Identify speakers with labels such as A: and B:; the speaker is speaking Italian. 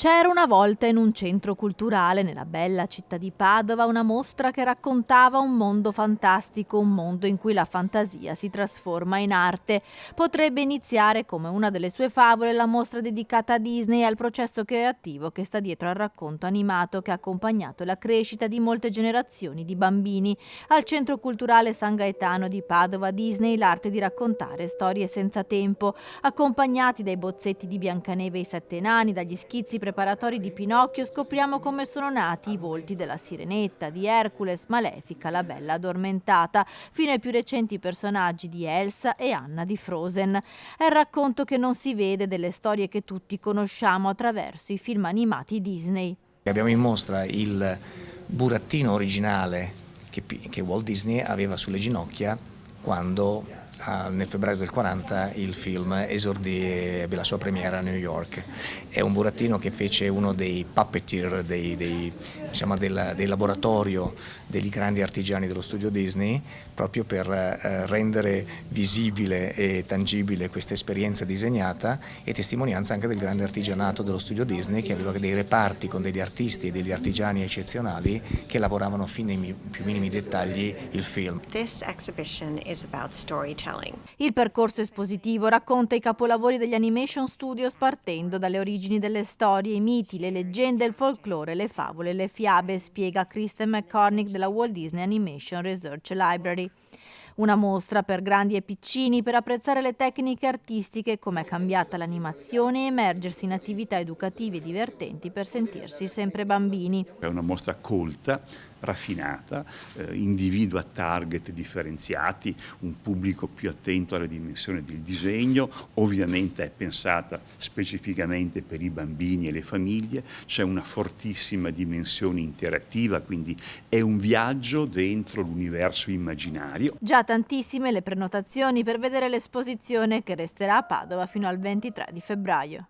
A: C'era una volta in un centro culturale nella bella città di Padova una mostra che raccontava un mondo fantastico, un mondo in cui la fantasia si trasforma in arte. Potrebbe iniziare come una delle sue favole la mostra dedicata a Disney e al processo creativo che sta dietro al racconto animato che ha accompagnato la crescita di molte generazioni di bambini. Al centro culturale San Gaetano di Padova, Disney, l'arte di raccontare storie senza tempo, accompagnati dai bozzetti di Biancaneve e i Sette Nani, dagli schizzi preparatori di Pinocchio, scopriamo come sono nati i volti della Sirenetta, di Hercules, Malefica, la Bella Addormentata, fino ai più recenti personaggi di Elsa e Anna di Frozen. È il racconto che non si vede delle storie che tutti conosciamo attraverso i film animati Disney.
B: Abbiamo in mostra il burattino originale che Walt Disney aveva sulle ginocchia quando nel febbraio del 40 il film esordì e ebbe la sua premiera a New York. È un burattino che fece uno dei puppeteer, del laboratorio degli grandi artigiani dello studio Disney, proprio per rendere visibile e tangibile questa esperienza disegnata e testimonianza anche del grande artigianato dello studio Disney, che aveva dei reparti con degli artisti e degli artigiani eccezionali che lavoravano fino ai più minimi dettagli il film.
C: This exhibition is about storytelling.
A: Il percorso espositivo racconta i capolavori degli Animation Studios partendo dalle origini delle storie, i miti, le leggende, il folklore, le favole, le fiabe, spiega Kristen McCormick della Walt Disney Animation Research Library. Una mostra per grandi e piccini per apprezzare le tecniche artistiche, come è cambiata l'animazione e immergersi in attività educative e divertenti per sentirsi sempre bambini.
D: È una mostra colta, raffinata, individua target differenziati, un pubblico più attento alle dimensioni del disegno, ovviamente è pensata specificamente per i bambini e le famiglie, c'è una fortissima dimensione interattiva, quindi è un viaggio dentro l'universo immaginario.
A: Già tantissime le prenotazioni per vedere l'esposizione che resterà a Padova fino al 23 di febbraio.